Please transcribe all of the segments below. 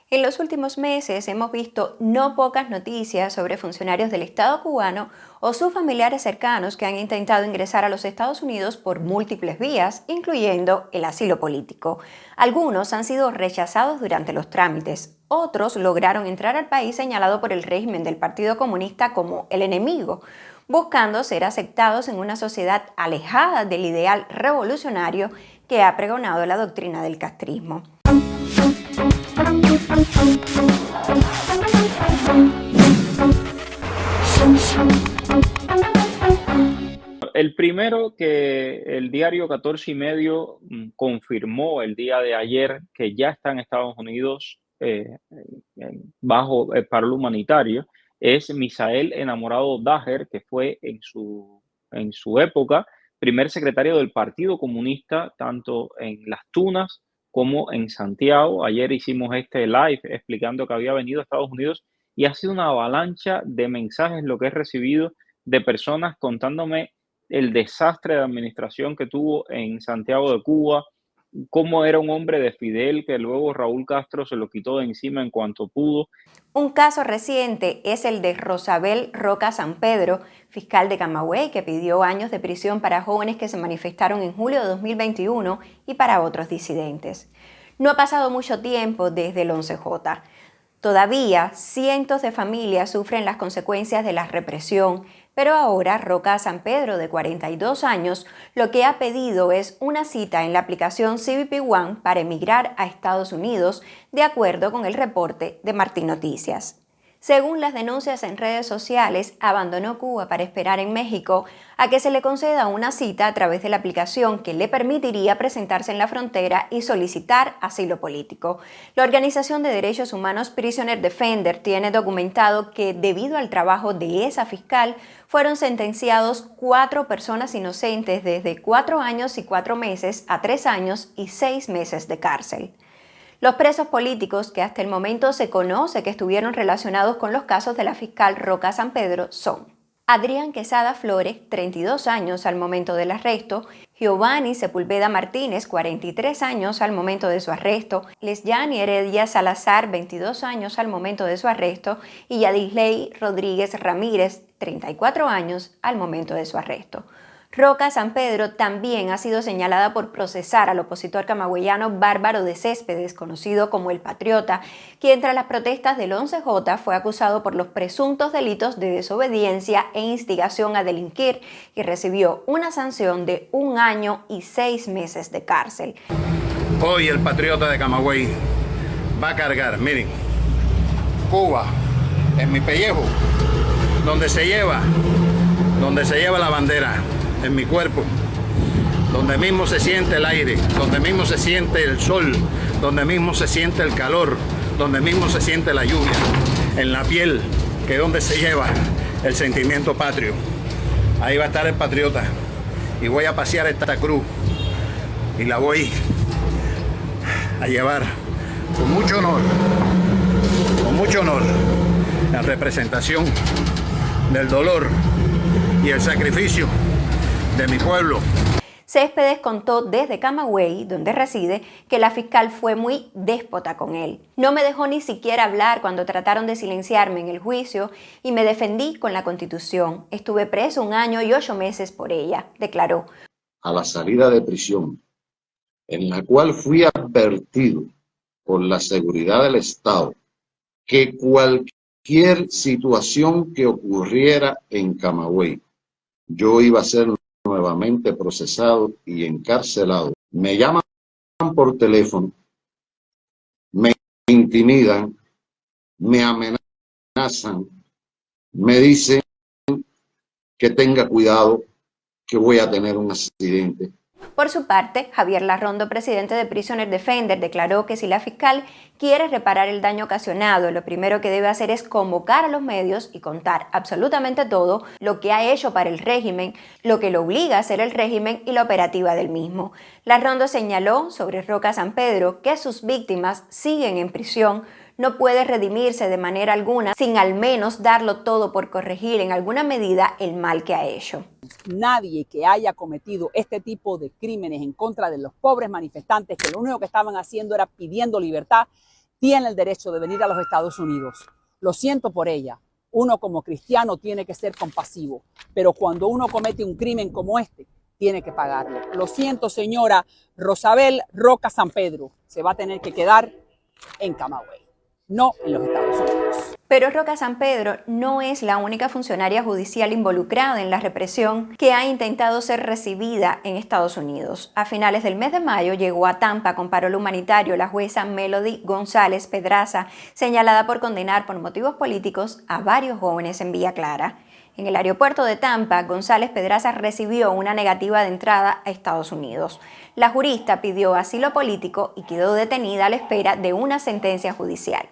En los últimos meses hemos visto no pocas noticias sobre funcionarios del Estado cubano o sus familiares cercanos que han intentado ingresar a los Estados Unidos por múltiples vías, incluyendo el asilo político. Algunos han sido rechazados durante los trámites, otros lograron entrar al país señalado por el régimen del Partido Comunista como el enemigo, buscando ser aceptados en una sociedad alejada del ideal revolucionario que ha pregonado la doctrina del castrismo. El primero que el diario 14 y medio confirmó el día de ayer que ya está en Estados Unidos bajo el paro humanitario es Misael Enamorado Daher, que fue en su época primer secretario del Partido Comunista, tanto en Las Tunas como en Santiago. Ayer hicimos este live explicando que había venido a Estados Unidos y ha sido una avalancha de mensajes lo que he recibido de personas contándome el desastre de administración que tuvo en Santiago de Cuba, cómo era un hombre de Fidel que luego Raúl Castro se lo quitó de encima en cuanto pudo. Un caso reciente es el de Rosabel Roca San Pedro, fiscal de Camagüey, que pidió años de prisión para jóvenes que se manifestaron en julio de 2021 y para otros disidentes. No ha pasado mucho tiempo desde el 11J. Todavía cientos de familias sufren las consecuencias de la represión, pero ahora Roca San Pedro, de 42 años, lo que ha pedido es una cita en la aplicación CBP One para emigrar a Estados Unidos, de acuerdo con el reporte de Martín Noticias. Según las denuncias en redes sociales, abandonó Cuba para esperar en México a que se le conceda una cita a través de la aplicación que le permitiría presentarse en la frontera y solicitar asilo político. La organización de derechos humanos Prisoner Defender tiene documentado que debido al trabajo de esa fiscal fueron sentenciados 4 personas inocentes desde 4 años y 4 meses a 3 años y 6 meses de cárcel. Los presos políticos que hasta el momento se conoce que estuvieron relacionados con los casos de la fiscal Roca San Pedro son Adrián Quesada Flores, 32 años al momento del arresto, Giovanni Sepúlveda Martínez, 43 años al momento de su arresto, Lesyani Heredia Salazar, 22 años al momento de su arresto, y Yadisley Rodríguez Ramírez, 34 años al momento de su arresto. Roca San Pedro también ha sido señalada por procesar al opositor camagüeyano Bárbaro de Céspedes, conocido como El Patriota, quien tras las protestas del 11J fue acusado por los presuntos delitos de desobediencia e instigación a delinquir y recibió una sanción de 1 año y 6 meses de cárcel. Hoy el Patriota de Camagüey va a cargar, miren, Cuba en mi pellejo, donde se lleva la bandera, en mi cuerpo, donde mismo se siente el aire, donde mismo se siente el sol, donde mismo se siente el calor, donde mismo se siente la lluvia, en la piel, que es donde se lleva el sentimiento patrio. Ahí va a estar el Patriota y voy a pasear esta cruz y la voy a llevar con mucho honor, en representación del dolor y el sacrificio de mi pueblo. Céspedes contó desde Camagüey, donde reside, que la fiscal fue muy déspota con él. No me dejó ni siquiera hablar cuando trataron de silenciarme en el juicio y me defendí con la Constitución. Estuve preso 1 año y 8 meses por ella, declaró. A la salida de prisión, en la cual fui advertido por la seguridad del Estado que cualquier situación que ocurriera en Camagüey, yo iba a ser nuevamente procesado y encarcelado. Me llaman por teléfono, me intimidan, me amenazan, me dicen que tenga cuidado, que voy a tener un accidente. Por su parte, Javier Larrondo, presidente de Prisoner Defender, declaró que si la fiscal quiere reparar el daño ocasionado, lo primero que debe hacer es convocar a los medios y contar absolutamente todo lo que ha hecho para el régimen, lo que lo obliga a hacer el régimen y la operativa del mismo. Larrondo señaló sobre Roca San Pedro que sus víctimas siguen en prisión, no puede redimirse de manera alguna sin al menos darlo todo por corregir en alguna medida el mal que ha hecho. Nadie que haya cometido este tipo de crímenes en contra de los pobres manifestantes, que lo único que estaban haciendo era pidiendo libertad, tiene el derecho de venir a los Estados Unidos. Lo siento por ella. Uno como cristiano tiene que ser compasivo, pero cuando uno comete un crimen como este, tiene que pagarlo. Lo siento, señora Rosabel Roca San Pedro, se va a tener que quedar en Camagüey, no en los Estados Unidos. Pero Roca San Pedro no es la única funcionaria judicial involucrada en la represión que ha intentado ser recibida en Estados Unidos. A finales del mes de mayo llegó a Tampa con parol humanitario la jueza Melody González Pedraza, señalada por condenar por motivos políticos a varios jóvenes en Villa Clara. En el aeropuerto de Tampa, González Pedraza recibió una negativa de entrada a Estados Unidos. La jurista pidió asilo político y quedó detenida a la espera de una sentencia judicial.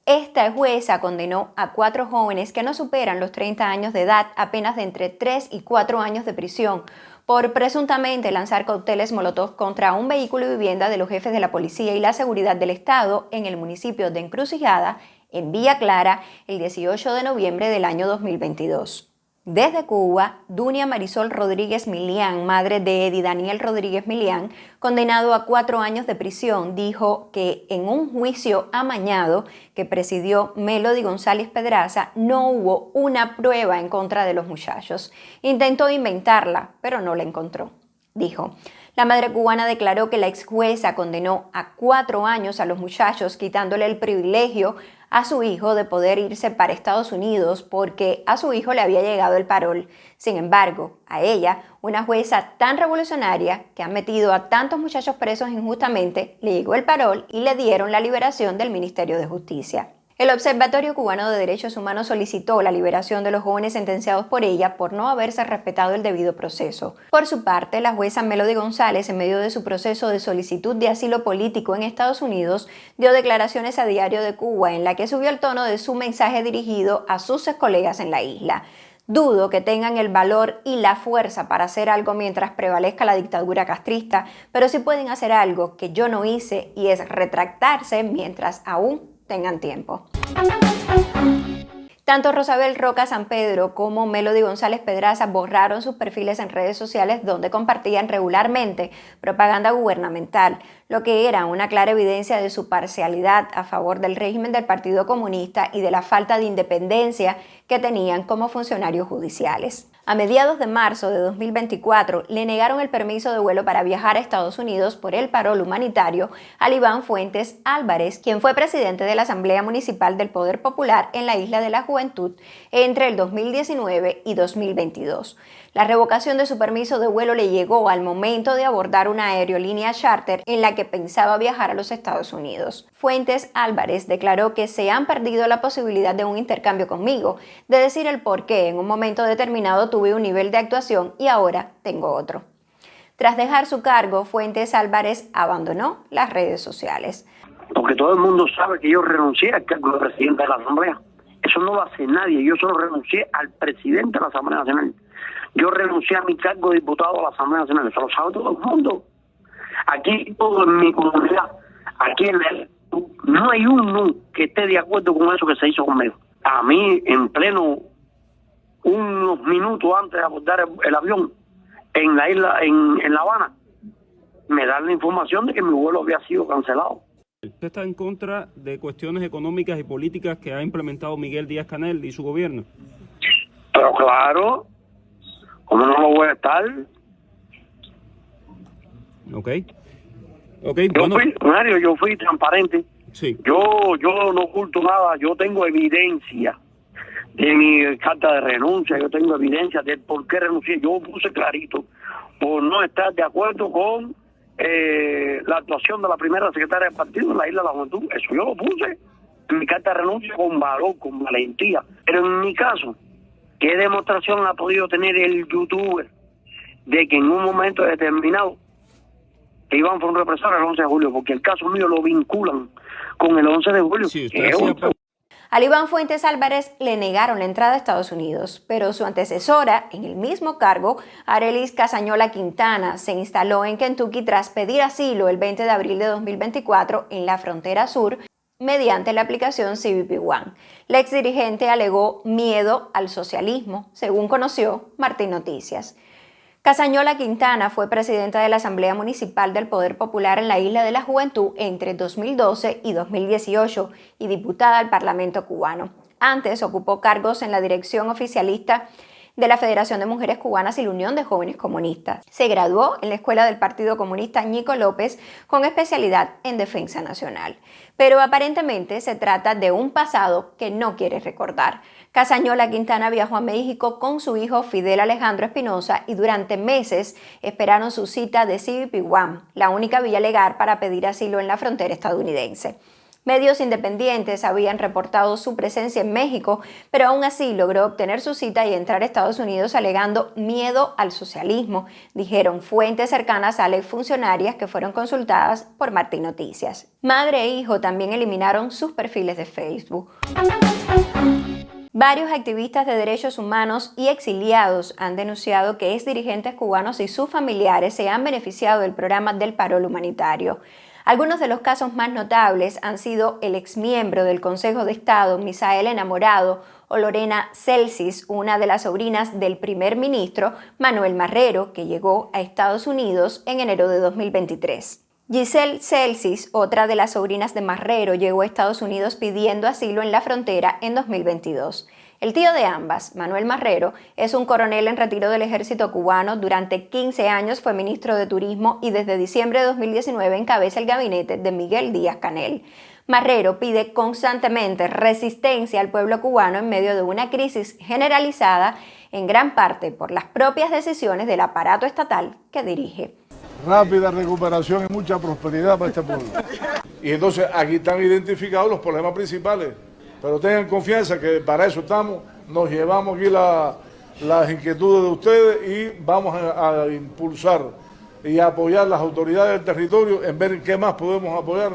Esta jueza condenó a 4 jóvenes que no superan los 30 años de edad a penas de entre 3 y 4 años de prisión por presuntamente lanzar cócteles molotov contra un vehículo y vivienda de los jefes de la policía y la seguridad del Estado en el municipio de Encrucijada, en Villa Clara, el 18 de noviembre del año 2022. Desde Cuba, Dunia Marisol Rodríguez Milián, madre de Eddie Daniel Rodríguez Milián, condenado a 4 años de prisión, dijo que en un juicio amañado que presidió Melody González Pedraza no hubo una prueba en contra de los muchachos. Intentó inventarla, pero no la encontró. Dijo, la madre cubana declaró que la ex jueza condenó a 4 años a los muchachos, quitándole el privilegio a su hijo de poder irse para Estados Unidos porque a su hijo le había llegado el parol. Sin embargo, a ella, una jueza tan revolucionaria que ha metido a tantos muchachos presos injustamente, le llegó el parol y le dieron la liberación del Ministerio de Justicia. El Observatorio Cubano de Derechos Humanos solicitó la liberación de los jóvenes sentenciados por ella por no haberse respetado el debido proceso. Por su parte, la jueza Melody González, en medio de su proceso de solicitud de asilo político en Estados Unidos, dio declaraciones a Diario de Cuba en la que subió el tono de su mensaje dirigido a sus colegas en la isla. Dudo que tengan el valor y la fuerza para hacer algo mientras prevalezca la dictadura castrista, pero sí pueden hacer algo que yo no hice y es retractarse mientras aún tengan tiempo. Tanto Rosabel Roca San Pedro como Melody González Pedraza borraron sus perfiles en redes sociales donde compartían regularmente propaganda gubernamental, lo que era una clara evidencia de su parcialidad a favor del régimen del Partido Comunista y de la falta de independencia que tenían como funcionarios judiciales. A mediados de marzo de 2024 le negaron el permiso de vuelo para viajar a Estados Unidos por el parol humanitario a Iván Fuentes Álvarez, quien fue presidente de la Asamblea Municipal del Poder Popular en la Isla de la Juventud entre el 2019 y 2022. La revocación de su permiso de vuelo le llegó al momento de abordar una aerolínea charter en la que pensaba viajar a los Estados Unidos. Fuentes Álvarez declaró que se han perdido la posibilidad de un intercambio conmigo, de decir el por qué en un momento determinado tuve un nivel de actuación y ahora tengo otro. Tras dejar su cargo, Fuentes Álvarez abandonó las redes sociales. Porque todo el mundo sabe que yo renuncié al cargo de presidente de la Asamblea. Eso no lo hace nadie. Yo solo renuncié al presidente de la Asamblea Nacional. Yo renuncié a mi cargo de diputado de la Asamblea Nacional. Eso lo sabe todo el mundo. Aquí, todo en mi comunidad, aquí en el no hay uno que esté de acuerdo con eso que se hizo conmigo. A mí, en pleno, unos minutos antes de abordar el avión en la isla, en La Habana, me dan la información de que mi vuelo había sido cancelado. ¿Usted está en contra de cuestiones económicas y políticas que ha implementado Miguel Díaz-Canel y su gobierno? Pero claro, ¿cómo no lo voy a estar? Ok, yo fui transparente. Sí. Yo no oculto nada. Yo tengo evidencia de mi carta de renuncia. Yo tengo evidencia de por qué renuncié. Yo puse clarito por no estar de acuerdo con la actuación de la primera secretaria del partido en la Isla de la Juventud. Eso yo lo puse en mi carta de renuncia con valor, con valentía. Pero en mi caso, ¿qué demostración ha podido tener el youtuber de que en un momento determinado Iván fue un represor el 11 de julio? Porque el caso mío lo vinculan con el 11 de julio. Sí, Al Iván Fuentes Álvarez le negaron la entrada a Estados Unidos, pero su antecesora en el mismo cargo, Arelis Casañola Quintana, se instaló en Kentucky tras pedir asilo el 20 de abril de 2024 en la frontera sur mediante la aplicación CBP One. La exdirigente alegó miedo al socialismo, según conoció Martín Noticias. Casañola Quintana fue presidenta de la Asamblea Municipal del Poder Popular en la Isla de la Juventud entre 2012 y 2018 y diputada al Parlamento cubano. Antes ocupó cargos en la dirección oficialista de la Federación de Mujeres Cubanas y la Unión de Jóvenes Comunistas. Se graduó en la Escuela del Partido Comunista Ñico López con especialidad en Defensa Nacional. Pero aparentemente se trata de un pasado que no quiere recordar. Casañola Quintana viajó a México con su hijo Fidel Alejandro Espinosa y durante meses esperaron su cita de CBP-1, la única vía legal para pedir asilo en la frontera estadounidense. Medios independientes habían reportado su presencia en México, pero aún así logró obtener su cita y entrar a Estados Unidos alegando miedo al socialismo, dijeron fuentes cercanas a las funcionarias que fueron consultadas por Martín Noticias. Madre e hijo también eliminaron sus perfiles de Facebook. Varios activistas de derechos humanos y exiliados han denunciado que exdirigentes cubanos y sus familiares se han beneficiado del programa del Parol Humanitario. Algunos de los casos más notables han sido el exmiembro del Consejo de Estado, Misael Enamorado, o Lorena Celsis, una de las sobrinas del primer ministro Manuel Marrero, que llegó a Estados Unidos en enero de 2023. Giselle Celsis, otra de las sobrinas de Marrero, llegó a Estados Unidos pidiendo asilo en la frontera en 2022. El tío de ambas, Manuel Marrero, es un coronel en retiro del ejército cubano. Durante 15 años fue ministro de Turismo y desde diciembre de 2019 encabeza el gabinete de Miguel Díaz-Canel. Marrero pide constantemente resistencia al pueblo cubano en medio de una crisis generalizada en gran parte por las propias decisiones del aparato estatal que dirige. Rápida recuperación y mucha prosperidad para este pueblo. Y entonces aquí están identificados los problemas principales. Pero tengan confianza que para eso estamos, nos llevamos aquí las inquietudes de ustedes y vamos a impulsar y a apoyar las autoridades del territorio en ver qué más podemos apoyar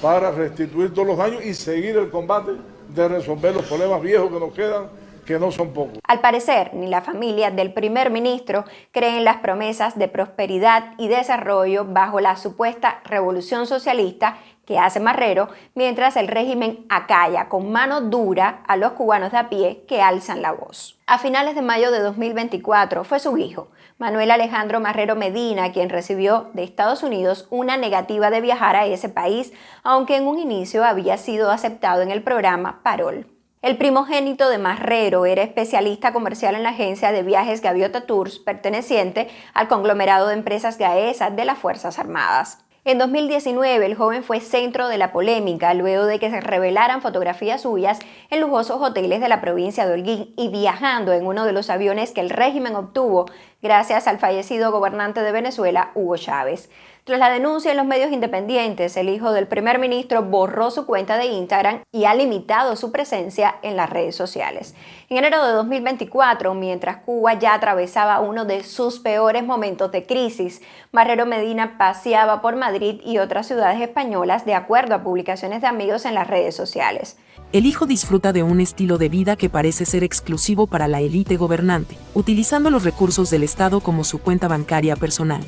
para restituir todos los daños y seguir el combate de resolver los problemas viejos que nos quedan, que no son pocos. Al parecer, ni la familia del primer ministro cree en las promesas de prosperidad y desarrollo bajo la supuesta revolución socialista que hace Marrero, mientras el régimen acalla con mano dura a los cubanos de a pie que alzan la voz. A finales de mayo de 2024 fue su hijo, Manuel Alejandro Marrero Medina, quien recibió de Estados Unidos una negativa de viajar a ese país, aunque en un inicio había sido aceptado en el programa Parol. El primogénito de Marrero era especialista comercial en la agencia de viajes Gaviota Tours, perteneciente al conglomerado de empresas GAESA de las Fuerzas Armadas. En 2019, el joven fue centro de la polémica luego de que se revelaran fotografías suyas en lujosos hoteles de la provincia de Holguín y viajando en uno de los aviones que el régimen obtuvo gracias al fallecido gobernante de Venezuela, Hugo Chávez. Tras la denuncia en los medios independientes, el hijo del primer ministro borró su cuenta de Instagram y ha limitado su presencia en las redes sociales. En enero de 2024, mientras Cuba ya atravesaba uno de sus peores momentos de crisis, Marrero Medina paseaba por Madrid y otras ciudades españolas de acuerdo a publicaciones de amigos en las redes sociales. El hijo disfruta de un estilo de vida que parece ser exclusivo para la élite gobernante, utilizando los recursos del Estado como su cuenta bancaria personal.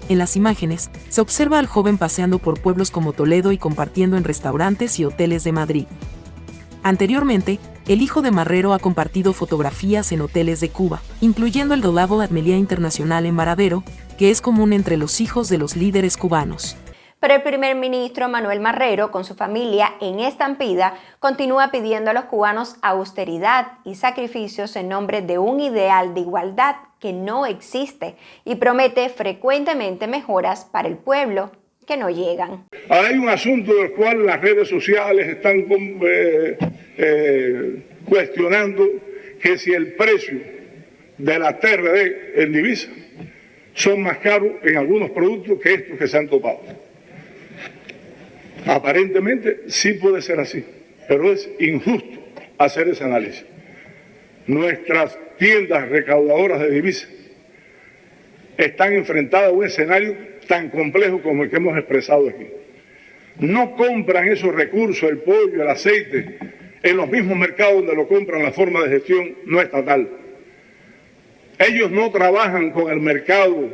En las imágenes, se observa al joven paseando por pueblos como Toledo y compartiendo en restaurantes y hoteles de Madrid. Anteriormente, el hijo de Marrero ha compartido fotografías en hoteles de Cuba, incluyendo el Dolabo Admelia Internacional en Varadero, que es común entre los hijos de los líderes cubanos. Pero el primer ministro Manuel Marrero, con su familia en estampida, continúa pidiendo a los cubanos austeridad y sacrificios en nombre de un ideal de igualdad que no existe y promete frecuentemente mejoras para el pueblo que no llegan. Ahora hay un asunto del cual las redes sociales están cuestionando que si el precio de la TRD en divisa son más caros en algunos productos que estos que se han topado. Aparentemente sí puede ser así, pero es injusto hacer ese análisis. Nuestras tiendas recaudadoras de divisas están enfrentadas a un escenario tan complejo como el que hemos expresado aquí. No compran esos recursos, el pollo, el aceite, en los mismos mercados donde lo compran la forma de gestión no estatal. Ellos no trabajan con el mercado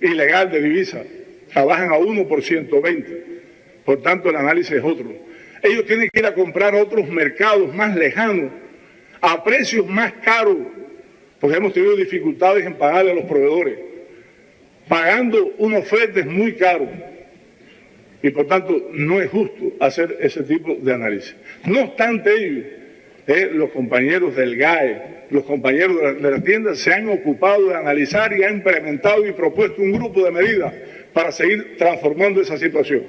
ilegal de divisas, trabajan a 1 por 120. Por tanto, el análisis es otro. Ellos tienen que ir a comprar a otros mercados más lejanos, a precios más caros porque hemos tenido dificultades en pagarle a los proveedores, pagando unos fletes muy caros. Y por tanto, no es justo hacer ese tipo de análisis. No obstante ello, los compañeros del GAE, los compañeros de la tienda se han ocupado de analizar y han implementado y propuesto un grupo de medidas para seguir transformando esa situación,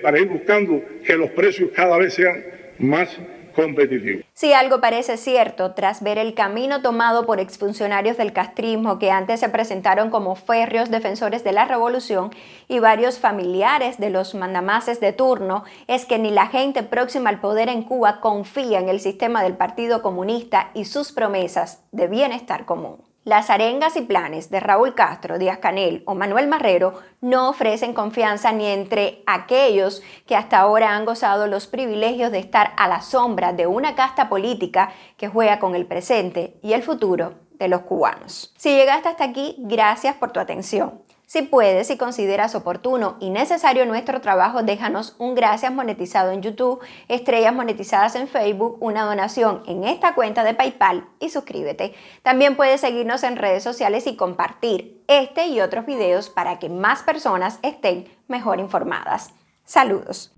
para ir buscando que los precios cada vez sean más competitivo. Si algo parece cierto, tras ver el camino tomado por exfuncionarios del castrismo que antes se presentaron como férreos defensores de la revolución y varios familiares de los mandamases de turno, es que ni la gente próxima al poder en Cuba confía en el sistema del Partido Comunista y sus promesas de bienestar común. Las arengas y planes de Raúl Castro, Díaz-Canel o Manuel Marrero no ofrecen confianza ni entre aquellos que hasta ahora han gozado los privilegios de estar a la sombra de una casta política que juega con el presente y el futuro de los cubanos. Si llegaste hasta aquí, gracias por tu atención. Si puedes y consideras oportuno y necesario nuestro trabajo, déjanos un gracias monetizado en YouTube, estrellas monetizadas en Facebook, una donación en esta cuenta de PayPal y suscríbete. También puedes seguirnos en redes sociales y compartir este y otros videos para que más personas estén mejor informadas. Saludos.